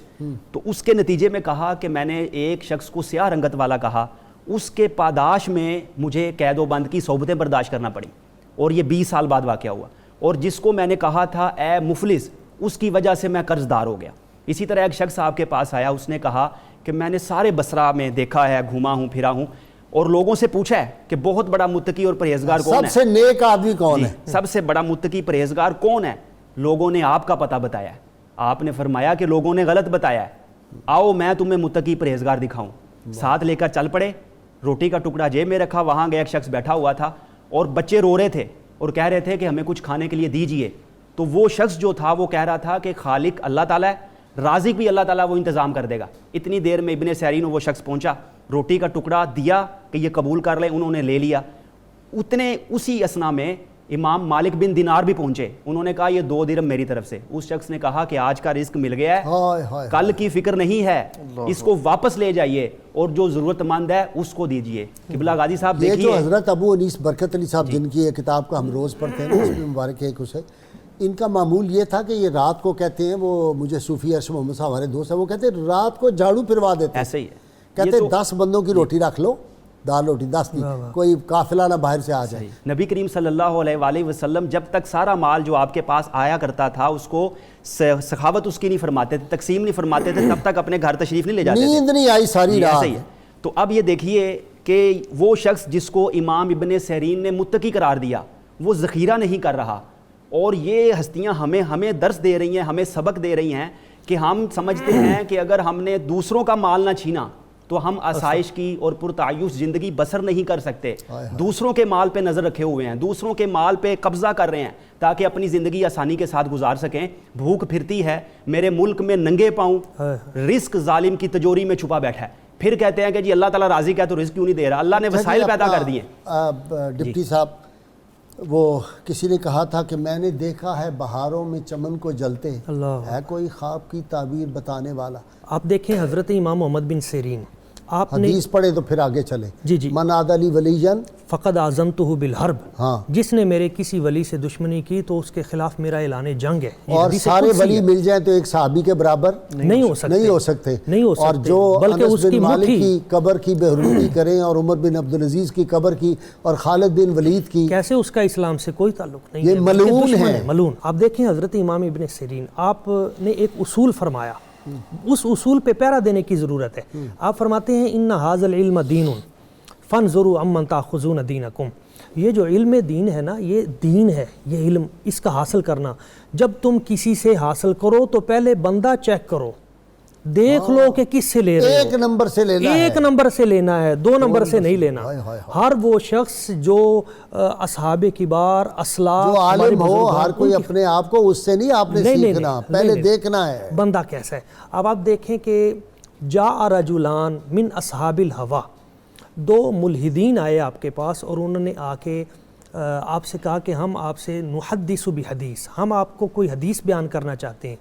تو اس کے نتیجے میں کہا کہ میں نے ایک شخص کو سیاہ رنگت والا کہا, اس کے پاداش میں مجھے قید و بند کی صحبتیں برداشت کرنا پڑی, اور یہ 20 سال بعد واقعہ ہوا. اور جس کو میں نے کہا تھا اے مفلس, اس کی وجہ سے میں قرض دار ہو گیا. اسی طرح ایک شخص آپ کے پاس آیا, اس نے کہا کہ میں نے سارے بصرہ میں دیکھا ہے, گھوما ہوں, پھرا ہوں, اور لوگوں سے پوچھا ہے کہ بہت بڑا متقی اور پرہیزگار کون ہے, سب سے نیک آدمی کون ہے, سب سے بڑا متقی پرہیزگار کون ہے. لوگوں نے آپ کا پتہ بتایا ہے. آپ نے فرمایا کہ لوگوں نے غلط بتایا ہے, آؤ میں تمہیں متقی پرہیزگار دکھاؤں. ساتھ لے کر چل پڑے, روٹی کا ٹکڑا جیب میں رکھا, وہاں گیا, ایک شخص بیٹھا ہوا تھا اور بچے رو رہے تھے اور کہہ رہے تھے کہ ہمیں کچھ کھانے کے لیے دیجئے. تو وہ شخص جو تھا وہ کہہ رہا تھا کہ خالق اللہ تعالیٰ ہے, رازق بھی اللہ تعالیٰ, وہ انتظام کر دے گا. اتنی دیر میں ابن سیرین وہ شخص پہنچا, روٹی کا ٹکڑا دیا کہ یہ قبول کر لیں, انہوں نے لے لیا. اسی اسنا میں امام مالک بن دینار بھی پہنچے, انہوں نے کہا یہ 2 درہم میری طرف سے. اس شخص نے کہا کہ آج کا رزق مل گیا ہے, کل کی فکر نہیں ہے, اس کو واپس لے جائیے اور جو ضرورت مند ہے اس کو دیجئے. قبلہ غازی صاحب یہ دیکھیے, جو حضرت ابو انیس برکت علی صاحب جن کی یہ کتاب کو ہم روز پڑھتے ہیں, اس میں مبارک ہے اسے, ان کا معمول یہ تھا کہ یہ رات کو کہتے ہیں, وہ مجھے صوفی ارشد محمد صاحب ہمارے دوست ہیں, وہ کہتے ہیں رات کو جھاڑو پھروا دیتے ہیں. ایسے ہی ہے, کہتے ہیں 10 بندوں کی روٹی رکھ لو, دال روٹی 10 کی, کوئی قافلہ نہ باہر سے آ جائے. نبی کریم صلی اللہ علیہ وآلہ وسلم جب تک سارا مال جو آپ کے پاس آیا کرتا تھا اس کو سخاوت اس کی نہیں فرماتے تھے, تقسیم نہیں فرماتے تھے, تب تک اپنے گھر تشریف نہیں لے جاتے تھے. نیند نہیں آئی ساری رات. ایسے ہی ہے. تو اب یہ دیکھیے کہ وہ شخص جس کو امام ابن سیرین نے متقی قرار دیا وہ ذخیرہ نہیں کر رہا, اور یہ ہستیاں ہمیں درس دے رہی ہیں, ہمیں سبق دے رہی ہیں کہ ہم سمجھتے ہیں کہ اگر ہم نے دوسروں کا مال نہ چھینا تو ہم آسائش کی اور پرتعیش زندگی بسر نہیں کر سکتے. دوسروں کے مال پہ نظر رکھے ہوئے ہیں, دوسروں کے مال پہ قبضہ کر رہے ہیں تاکہ اپنی زندگی آسانی کے ساتھ گزار سکیں. بھوک پھرتی ہے میرے ملک میں ننگے پاؤں, رزق ظالم کی تجوری میں چھپا بیٹھا ہے. پھر کہتے ہیں کہ جی اللہ تعالیٰ راضی کیا تو رزق کیوں نہیں دے رہا, اللہ نے وسائل پیدا کر دیے. ڈپٹی صاحب, وہ کسی نے کہا تھا کہ میں نے دیکھا ہے بہاروں میں چمن کو جلتے, ہے کوئی خواب کی تعبیر بتانے والا. آپ دیکھیں حضرت امام محمد بن سیرین, آپ نے حدیث پڑھے تو پھر آگے چلے. جی من عاد لی ولیًا فقد اعظمتہ بالحرب, ہاں, جس نے میرے کسی ولی سے دشمنی کی تو اس کے خلاف میرا اعلان جنگ ہے. اور سارے ولی مل جائیں تو ایک صحابی کے برابر نہیں ہو سکتے. اور جو انس بن مالک کی قبر کی بے کریں اور عمر بن عبدالعزیز کی قبر کی اور خالد بن ولید کی, کیسے اس کا اسلام سے کوئی تعلق نہیں, یہ ملعون ہے, ملعون. آپ دیکھیں حضرت امام ابن سیرین, آپ نے ایک اصول فرمایا, اس اصول پہ پیرا دینے کی ضرورت ہے. آپ فرماتے ہیں ان ھذا العلم دین فانظروا عمن تاخذون دینکم. یہ جو علم دین ہے نا, یہ دین ہے, یہ علم, اس کا حاصل کرنا. جب تم کسی سے حاصل کرو تو پہلے بندہ چیک کرو, دیکھ لو کہ کس سے لے رہے ہو. 1 نمبر سے لینا ہے, 1 نمبر سے لینا ہے, 2 نمبر سے نہیں لینا. ہر وہ شخص جو اصحاب کبار اسلاف, جو عالم ہو, ہر کوئی اپنے آپ کو اس سے نہیں آپ نے سیکھنا, پہلے دیکھنا ہے بندہ کیسا ہے. اب آپ دیکھیں کہ جاء رجلان من اصحاب الہوا, 2 ملحدین آئے آپ کے پاس اور انہوں نے آ کے آپ سے کہا کہ ہم آپ سے نحدث بحدیث, ہم آپ کو کوئی حدیث بیان کرنا چاہتے ہیں.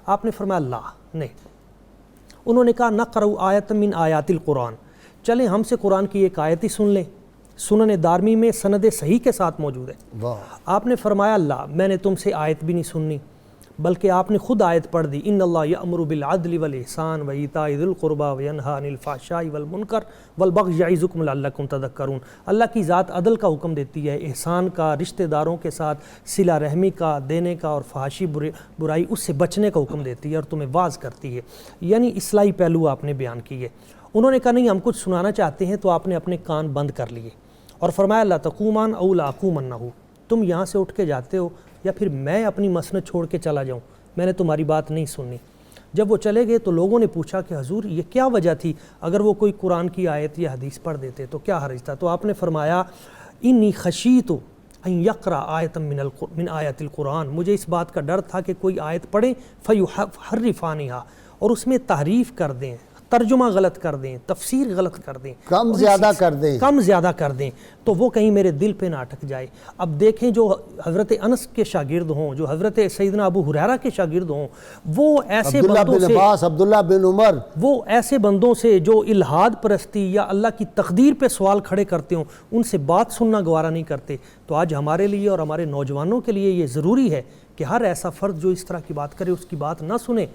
آپ نے فرمایا اللہ نہیں. انہوں نے کہا نقرأ آیۃ من آیات القرآن, چلیں ہم سے قرآن کی ایک آیت ہی سن لیں, سنن دارمی میں سند صحیح کے ساتھ موجود ہے. آپ نے فرمایا اللہ میں نے تم سے آیت بھی نہیں سننی, بلکہ آپ نے خود آیت پڑھ دی, ان اللہ یأمر بالعدل والاحسان وایتاء ذی القربی وینہی عن الفحشاء والمنکر والبغی یعظکم لعلکم تذکرون. اللہ کی ذات عدل کا حکم دیتی ہے, احسان کا, رشتہ داروں کے ساتھ صلہ رحمی کا دینے کا, اور فحاشی برائی اس سے بچنے کا حکم دیتی ہے اور تمہیں واعظ کرتی ہے. یعنی اصلاحی پہلو آپ نے بیان کیے. انہوں نے کہا نہیں ہم کچھ سنانا چاہتے ہیں, تو آپ نے اپنے کان بند کر لیے اور فرمایا لا تقومان او لا اقومنہ, تم یہاں سے اٹھ کے جاتے ہو یا پھر میں اپنی مسند چھوڑ کے چلا جاؤں، میں نے تمہاری بات نہیں سننی۔ جب وہ چلے گئے تو لوگوں نے پوچھا کہ حضور یہ کیا وجہ تھی، اگر وہ کوئی قرآن کی آیت یا حدیث پڑھ دیتے تو کیا حرج تھا؟ تو آپ نے فرمایا انی خشیت ان یقرأ آیۃ من آیات القرآن، مجھے اس بات کا ڈر تھا کہ کوئی آیت پڑھیں فیحرفانہا، اور اس میں تحریف کر دیں، ترجمہ غلط کر دیں، تفسیر غلط کر دیں، کم زیادہ کر دیں، کم زیادہ کر دیں، تو وہ کہیں میرے دل پہ نہ اٹک جائے۔ اب دیکھیں جو حضرت انس کے شاگرد ہوں، جو حضرت سیدنا ابو ہریرہ کے شاگرد ہوں، وہ ایسے عبداللہ بندوں بن سے، عباس، عبداللہ بن عمر، وہ ایسے بندوں سے جو الہاد پرستی یا اللہ کی تقدیر پہ سوال کھڑے کرتے ہوں، ان سے بات سننا گوارا نہیں کرتے۔ تو آج ہمارے لیے اور ہمارے نوجوانوں کے لیے یہ ضروری ہے کہ ہر ایسا فرد جو اس طرح کی بات کرے اس کی بات نہ سنیں۔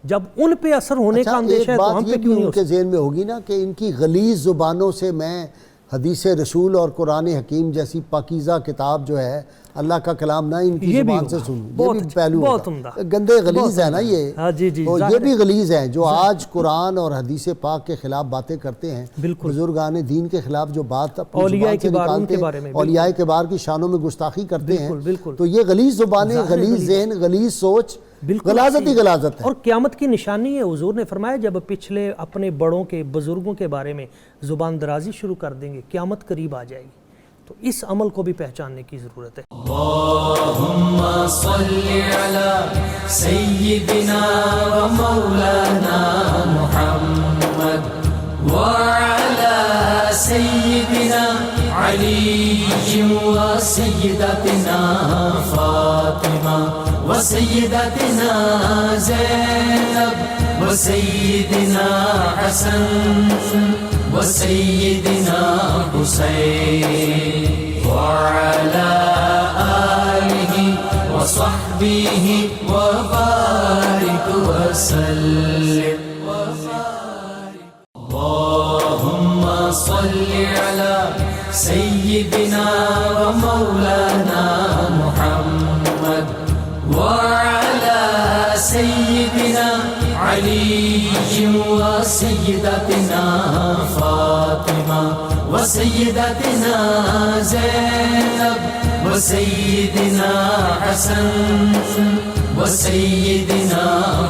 جب ان پہ اثر ہونے کا اندیشہ ہے تو ہم ایک بات پہ یہ بھی کیوں نہیں ان ہو کے ذہن میں ہوگی نا کہ ان کی غلیظ زبانوں سے میں حدیث رسول اور قرآن حکیم جیسی پاکیزہ کتاب جو ہے اللہ کا کلام نہ ان کی یہ بھی زبان سے ہوگا، سنوں، یہ بہت بھی اچھا، پہلو بہت ہوگا۔ عمدہ، گندے غلیظ بہت ہیں نا عمدہ۔ یہ، ہاں جی جی، تو ظاہر یہ ہے۔ بھی غلیظ ہیں جو آج قرآن اور حدیث پاک کے خلاف باتیں کرتے ہیں، بالکل۔ بزرگان دین کے خلاف جو بات اپنی اولیاء زبان سے کبار، ان نکالتے کے بارے میں، ہیں، بالکل۔ اولیاء کبار کی شانوں میں گستاخی کرتے ہیں، بالکل، بالکل۔ تو یہ غلیظ زبانیں، ظاہر ہے غلیظ غلیظ۔ ذہن، غلیظ سوچ، بالکل غلاظت ہی صحیح۔ غلاظت ہے۔ اور قیامت کی نشانی ہے، حضور نے فرمایا جب پچھلے اپنے بڑوں کے، بزرگوں کے بارے میں زبان درازی شروع کر دیں گے، قیامت قریب آ جائے گی۔ تو اس عمل کو بھی پہچاننے کی ضرورت ہے۔ اللہم صلی علی سیدنا و مولانا محمد وعلی سیدنا علی و سیدتنا فاطمہ و سیدتنا زینب و سیدنا حسن و سیدنا حسین وعلى آله وصحبه وبارك وسلم اللهم صل على سيدنا ومولانا محمد وعلى سيدنا علي وسيدتنا فاطمة وسيدتنا زينب وسيدنا حسن وسيدنا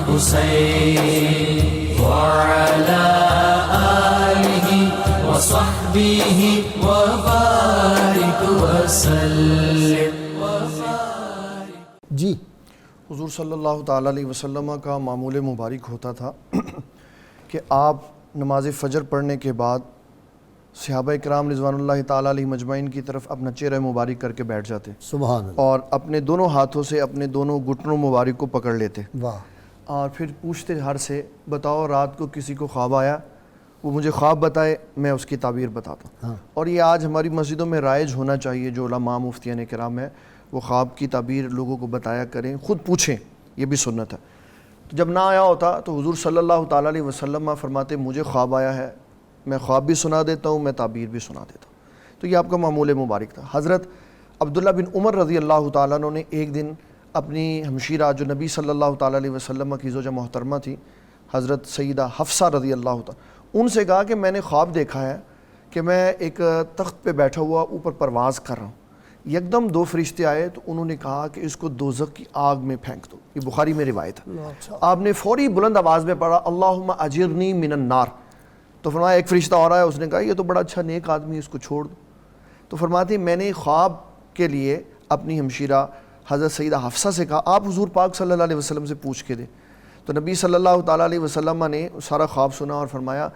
حسين وعلى آله وصحبه وبارك وسلم۔ جی حضور صلی اللہ تعالیٰ علیہ وسلم کا معمول مبارک ہوتا تھا کہ آپ نماز فجر پڑھنے کے بعد صحابہ کرام رضوان اللہ تعالیٰ علیہ مجمعین کی طرف اپنا چہرہ مبارک کر کے بیٹھ جاتے سبحان اللہ، اور اپنے دونوں ہاتھوں سے اپنے دونوں گھٹنوں مبارک کو پکڑ لیتے واہ، اور پھر پوچھتے ہر سے بتاؤ رات کو کسی کو خواب آیا، وہ مجھے خواب بتائے، میں اس کی تعبیر بتاتا ہوں۔ اور یہ آج ہماری مسجدوں میں رائج ہونا چاہیے، جو علماء مفتیان کرام ہیں وہ خواب کی تعبیر لوگوں کو بتایا کریں، خود پوچھیں، یہ بھی سنت ہے۔ تو جب نہ آیا ہوتا تو حضور صلی اللہ تعالیٰ علیہ وسلم فرماتے مجھے خواب آیا ہے، میں خواب بھی سنا دیتا ہوں، میں تعبیر بھی سنا دیتا ہوں۔ تو یہ آپ کا معمول مبارک تھا۔ حضرت عبداللہ بن عمر رضی اللہ تعالیٰ عنہ نے ایک دن اپنی ہمشیرہ جو نبی صلی اللہ تعالیٰ علیہ وسلم کی زوجہ محترمہ تھی، حضرت سیدہ حفصہ رضی اللہ تعالیٰ، ان سے کہا کہ میں نے خواب دیکھا ہے کہ میں ایک تخت پہ بیٹھا ہوا اوپر پرواز کر رہا ہوں، یکدم دو فرشتے آئے تو انہوں نے کہا کہ اس کو دوزخ کی آگ میں پھینک دو۔ یہ بخاری میں روایت ہے۔ آپ نے فوری بلند آواز میں پڑھا اللہم اجرنی من النار، تو فرمایا ایک فرشتہ اور آیا، اس نے کہا یہ تو بڑا اچھا نیک آدمی ہے، اس کو چھوڑ دو۔ تو فرماتے ہیں میں نے خواب کے لیے اپنی ہمشیرہ حضرت سیدہ حفصہ سے کہا آپ حضور پاک صلی اللہ علیہ وسلم سے پوچھ کے دیں۔ تو نبی صلی اللہ تعالیٰ علیہ وسلم نے سارا خواب سنا اور فرمایا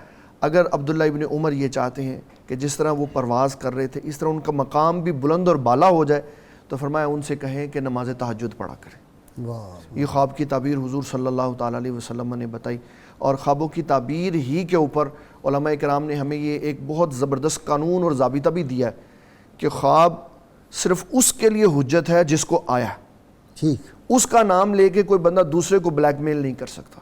اگر عبداللہ ابن عمر یہ چاہتے ہیں کہ جس طرح وہ پرواز کر رہے تھے اس طرح ان کا مقام بھی بلند اور بالا ہو جائے تو فرمایا ان سے کہیں کہ نماز تہجد پڑھا کریں۔ واہ، یہ خواب کی تعبیر حضور صلی اللہ تعالیٰ علیہ وسلم نے بتائی، اور خوابوں کی تعبیر ہی کے اوپر علماء کرام نے ہمیں یہ ایک بہت زبردست قانون اور ضابطہ بھی دیا ہے کہ خواب صرف اس کے لیے حجت ہے جس کو آیا، ٹھیک، اس کا نام لے کے کوئی بندہ دوسرے کو بلیک میل نہیں کر سکتا۔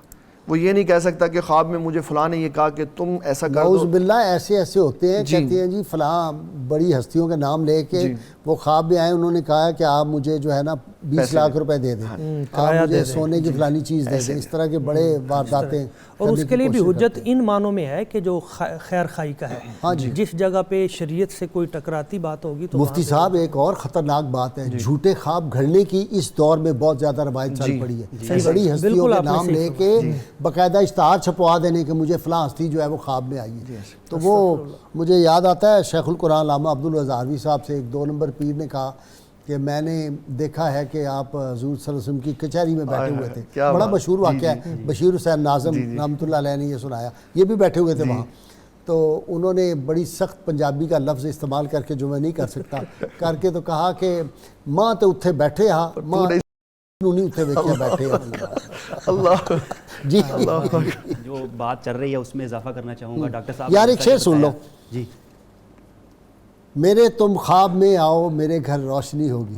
وہ یہ نہیں کہہ سکتا کہ خواب میں مجھے فلاں نے یہ کہا کہ تم ایسا کر نعوذ دو۔ باللہ، ایسے ہوتے ہیں، جی، کہتے ہیں جی فلاں بڑی ہستیوں کے نام لے کے جی، وہ خواب میں آئے، انہوں نے کہا کہ آپ مجھے جو ہے نا 20 لاکھ روپے دے دیں, آپ مجھے سونے کی فلانی چیز دے دیں, اس طرح کے بڑے وارداتیں. اور اس کے لیے بھی حجت ان معنوں میں ہے کہ جو خیر خائی کا ہے, جس جگہ پہ شریعت سے کوئی ٹکراتی بات ہوگی تو مفتی صاحب ایک اور خطرناک بات ہے, جھوٹے خواب گھڑنے کی اس دور میں بہت زیادہ روایت چل پڑی ہے. بڑی ہستیوں کے نام لے کے باقاعدہ اشتہار چھپوا دینے کہ مجھے فلاں ہستی جو ہے وہ خواب میں آئی ہے. تو وہ مجھے یاد آتا ہے شیخ القرآن علامہ عبدالوہاب ہزاروی صاحب سے ایک 2 نمبر پیر نے کہا کہ میں نے دیکھا ہے کہ آپ حضور صلی اللہ علیہ وسلم کی کچہری میں بیٹھے ہوئے تھے. بڑا مشہور واقعہ ہے, بشیر حسین ناظم رحمۃ اللہ علیہ نے یہ سنایا, یہ بھی بیٹھے ہوئے تھے وہاں. تو انہوں نے بڑی سخت پنجابی کا لفظ استعمال کر کے جو میں نہیں کر سکتا کر کے تو کہا کہ ماں تو اتھے بیٹھے ہاں, ماں نہیں اتھے ویکھے بیٹھے اللہ جی. جو بات چل رہی ہے اس میں اضافہ کرنا چاہوں گا ڈاکٹر صاحب. یار ایک شعر سن لو. جی. میرے تم خواب میں آؤ میرے گھر روشنی ہوگی.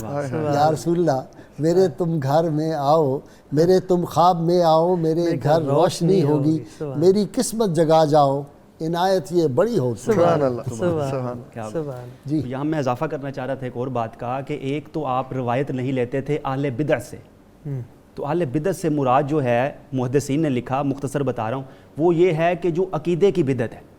یا رسول اللہ, میرے تم گھر میں آؤ, میرے تم خواب میں آؤ میرے گھر روشنی ہوگی, میری قسمت جگا جاؤ عنایت یہ بڑی ہوگی. سبحان اللہ سبحان. جی یہاں میں اضافہ کرنا چاہ رہا تھا ایک اور بات کا کہ ایک تو آپ روایت نہیں لیتے تھے اہل بدعت سے, تو اہل بدعت سے مراد جو ہے محدثین نے لکھا, مختصر بتا رہا ہوں, وہ یہ ہے کہ جو عقیدے کی بدعت ہے.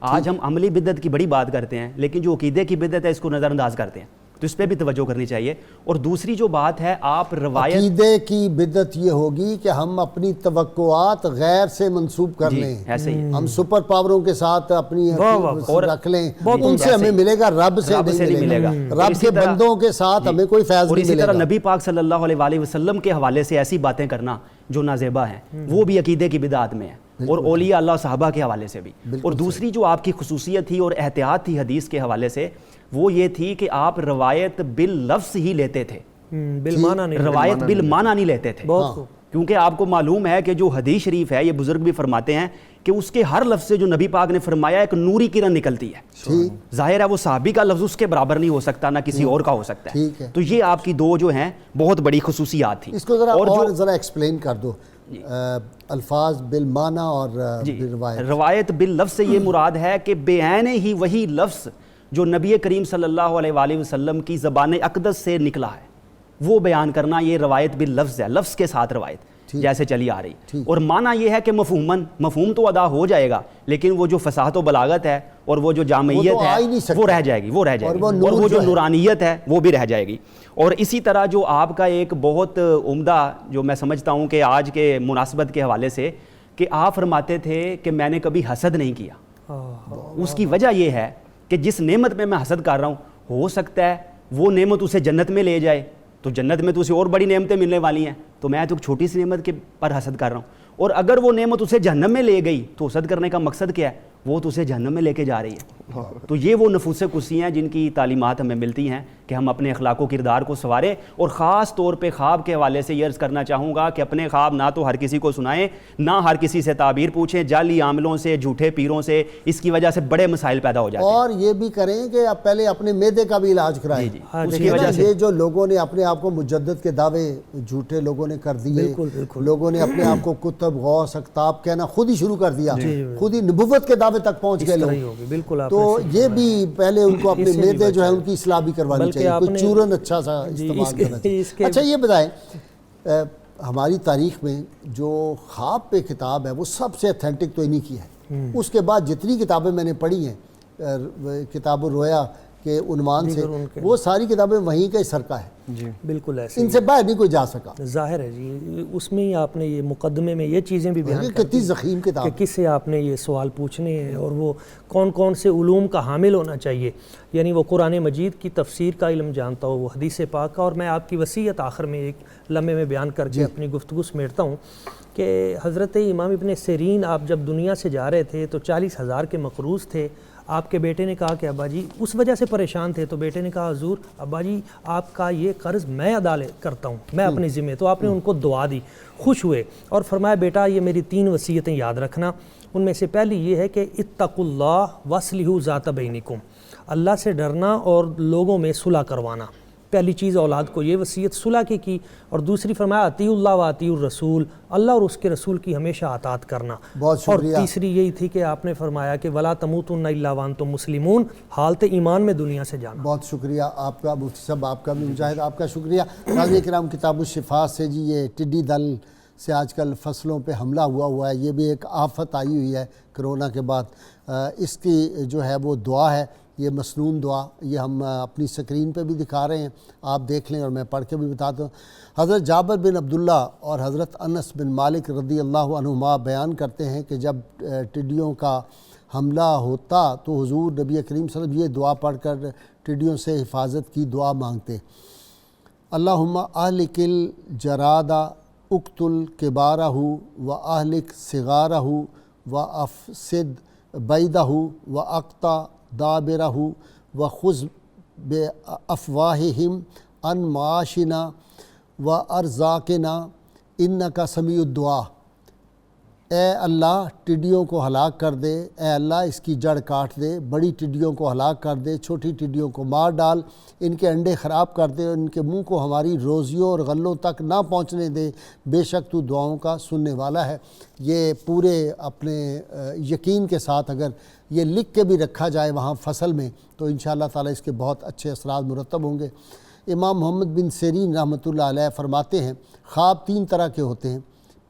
آج ہم عملی بدعت کی بڑی بات کرتے ہیں لیکن جو عقیدے کی بدعت ہے اس کو نظر انداز کرتے ہیں, تو اس پہ بھی توجہ کرنی چاہیے. اور دوسری جو بات ہے, آپ روایت عقیدے کی بدعت یہ ہوگی کہ ہم اپنی توقعات غیر سے منسوب کر لیں, ایسے ہی ہم سپر پاوروں کے ساتھ اپنی رکھ لیں, ان سے ہمیں ملے گا, رب سے نہیں ملے گا. رب کے بندوں کے ساتھ ہمیں کوئی فیض اور نہیں اسی ملے طرح گا. نبی پاک صلی اللہ علیہ وسلم کے حوالے سے ایسی باتیں کرنا جو نازیبا ہیں وہ بھی عقیدے کی بدعت میں ہے, اور اولیاء اللہ صحابہ کے حوالے سے بھی. اور دوسری جو آپ کی خصوصیت تھی اور احتیاط تھی حدیث کے حوالے سے, وہ یہ تھی کہ آپ روایت باللفظ ہی لیتے تھے, روایت بالمعنی نہیں لیتے تھے. کیونکہ آپ کو معلوم ہے کہ جو حدیث شریف ہے, یہ بزرگ بھی فرماتے ہیں کہ اس کے ہر لفظ سے جو نبی پاک نے فرمایا ایک نوری کرن نکلتی ہے. ظاہر ہے وہ صحابی کا لفظ اس کے برابر نہیں ہو سکتا, نہ کسی اور کا ہو سکتا ہے. تو یہ آپ کی دو جو ہیں بہت بڑی خصوصیات تھی. اس کو ذرا ایکسپلین کر دو, الفاظ بالمعنی اور روایت باللفظ سے یہ مراد ہے کہ بعین ہی وہی لفظ جو نبی کریم صلی اللہ علیہ وآلہ وسلم کی زبان اقدس سے نکلا ہے وہ بیان کرنا, یہ روایت باللفظ ہے, لفظ کے ساتھ روایت جیسے چلی آ رہی. اور معنی یہ ہے کہ مفہوم تو ادا ہو جائے گا لیکن وہ جو فصاحت و بلاغت ہے اور وہ جو جامعیت ہے وہ رہ جائے گی, اور وہ جو نورانیت ہے وہ بھی رہ جائے گی. اور اسی طرح جو آپ کا ایک بہت عمدہ جو میں سمجھتا ہوں کہ آج کے مناسبت کے حوالے سے, کہ آپ فرماتے تھے کہ میں نے کبھی حسد نہیں کیا. اس کی وجہ یہ ہے کہ جس نعمت میں حسد کر رہا ہوں ہو سکتا ہے وہ نعمت اسے جنت میں لے جائے, تو جنت میں تو اسے اور بڑی نعمتیں ملنے والی ہیں, تو میں تو ایک چھوٹی سی نعمت کے پر حسد کر رہا ہوں. اور اگر وہ نعمت اسے جہنم میں لے گئی تو حسد کرنے کا مقصد کیا ہے, وہ تو اسے جہنم میں لے کے جا رہی ہے. تو یہ وہ نفوس قدسی ہیں جن کی تعلیمات ہمیں ملتی ہیں کہ ہم اپنے اخلاق و کردار کو سنواریں. اور خاص طور پہ خواب کے حوالے سے یہ عرض کرنا چاہوں گا کہ اپنے خواب نہ تو ہر کسی کو سنائیں, نہ ہر کسی سے تعبیر پوچھیں, جعلی عاملوں سے, جھوٹے پیروں سے, اس کی وجہ سے بڑے مسائل پیدا ہو جاتے ہیں. اور یہ بھی کریں کہ آپ پہلے اپنے معدے کا بھی علاج کرائیں. اس کی وجہ سے یہ جو لوگوں نے اپنے آپ کو مجدد کے دعوے جھوٹے لوگوں نے کر دیے, لوگوں نے اپنے آپ کو کتب غوث اقطاب کہنا خود ہی شروع کر دیا, خود ہی نبوت کے دعوے تک پہنچ گئے لوگ. تو یہ بھی پہلے ان کو اپنے معدے جو ہے ان کی اصلاح بھی کروانی چاہیے, کوئی چورن اچھا سا استعمال کرنا چاہیے. اچھا یہ بتائیں, ہماری تاریخ میں جو خواب پہ کتاب ہے وہ سب سے اتھینٹک تو انہی کی ہے. اس کے بعد جتنی کتابیں میں نے پڑھی ہیں کتاب الرؤیا کے عنوان سے, وہ ساری کتابیں وہیں کا ہی سرقہ ہے. جی بالکل ایسے, ان سے باہر نہیں کوئی جا سکا. ظاہر ہے جی, اس میں ہی آپ نے یہ مقدمے میں یہ چیزیں بھی بیان کر کتنی ضخیم کتاب, کہ کس سے آپ نے یہ سوال پوچھنے ہیں اور وہ کون کون سے علوم کا حامل ہونا چاہیے. یعنی وہ قرآن مجید کی تفسیر کا علم جانتا ہو, وہ حدیث پاک کا. اور میں آپ کی وصیت آخر میں ایک لمحے میں بیان کر کے اپنی گفتگو سمیٹتا ہوں کہ حضرت امام ابن سیرین آپ جب دنیا سے جا رہے تھے تو 40,000 کے مقروض تھے. آپ کے بیٹے نے کہا کہ ابا جی, اس وجہ سے پریشان تھے, تو بیٹے نے کہا حضور ابا جی آپ کا یہ قرض میں ادا کرتا ہوں, میں اپنے ذمہ. تو آپ نے ان کو دعا دی, خوش ہوئے اور فرمایا بیٹا یہ میری 3 وصیتیں یاد رکھنا. ان میں سے پہلی یہ ہے کہ اتقوا اللہ واصلحوا ذات بینکم, اللہ سے ڈرنا اور لوگوں میں صلح کروانا. پہلی چیز اولاد کو یہ وصیت صلح کی، اور دوسری فرمایا اطیعوا اللہ و اطیعوا الرسول، اللہ اور اس کے رسول کی ہمیشہ اطاعت کرنا. بہت شکریہ. اور تیسری یہی تھی کہ آپ نے فرمایا کہ ولا تموتن الا وانتم مسلمون، حالت ایمان میں دنیا سے جانا. بہت شکریہ آپ کا مفتی صاحب، آپ کا بھی مجاہد، آپ کا شکریہ. ناظرین کرام، کتاب الشفا سے جی یہ ٹڈی دل سے آج کل فصلوں پہ حملہ ہوا ہے، یہ بھی ایک آفت آئی ہوئی ہے کرونا کے بعد. اس کی جو ہے وہ دعا ہے، یہ مسنون دعا، یہ ہم اپنی سکرین پہ بھی دکھا رہے ہیں، آپ دیکھ لیں اور میں پڑھ کے بھی بتاتا ہوں. حضرت جابر بن عبداللہ اور حضرت انس بن مالک رضی اللہ عنہما بیان کرتے ہیں کہ جب ٹڈیوں کا حملہ ہوتا تو حضور نبی کریم صلی اللہ علیہ وسلم یہ دعا پڑھ کر ٹڈیوں سے حفاظت کی دعا مانگتے. اللہم اہلک الجراد اقتل کبارہ و اہلک صغارہ و افسد بیدہ و اقطع دابرہ و خذ بافواہہم عن معاشنا و ارزاقنا انکا سمیع الدعا. اے اللہ ٹڈیوں کو ہلاک کر دے، اے اللہ اس کی جڑ کاٹ دے، بڑی ٹڈیوں کو ہلاک کر دے، چھوٹی ٹڈیوں کو مار ڈال، ان کے انڈے خراب کر دے اور ان کے منہ کو ہماری روزیوں اور غلوں تک نہ پہنچنے دے، بے شک تو دعاؤں کا سننے والا ہے. یہ پورے اپنے یقین کے ساتھ اگر یہ لکھ کے بھی رکھا جائے وہاں فصل میں تو انشاءاللہ تعالی اس کے بہت اچھے اثرات مرتب ہوں گے. امام محمد بن سیرین رحمۃ اللہ علیہ فرماتے ہیں خواب 3 طرح کے ہوتے ہیں.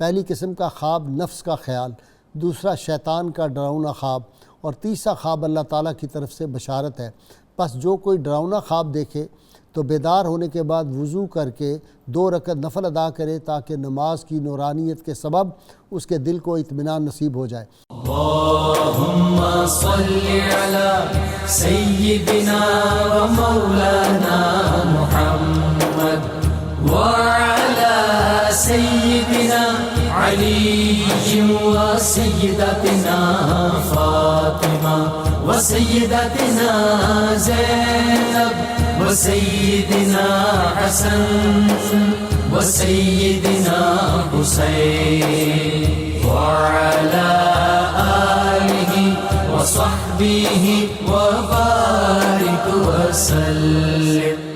پہلی قسم کا خواب نفس کا خیال، دوسرا شیطان کا ڈراؤنا خواب، اور تیسرا خواب اللہ تعالیٰ کی طرف سے بشارت ہے. پس جو کوئی ڈراؤنا خواب دیکھے تو بیدار ہونے کے بعد وضو کر کے 2 رکعت نفل ادا کرے تاکہ نماز کی نورانیت کے سبب اس کے دل کو اطمینان نصیب ہو جائے. اللہم صلی علی سیدنا و مولانا محمد وعلی سیدنا علی و سیدتنا فاطمہ و سیدتنا زینب و سیدنا حسن و سیدنا حسین وعلی آلہ و صحبہ و بارک وسلم.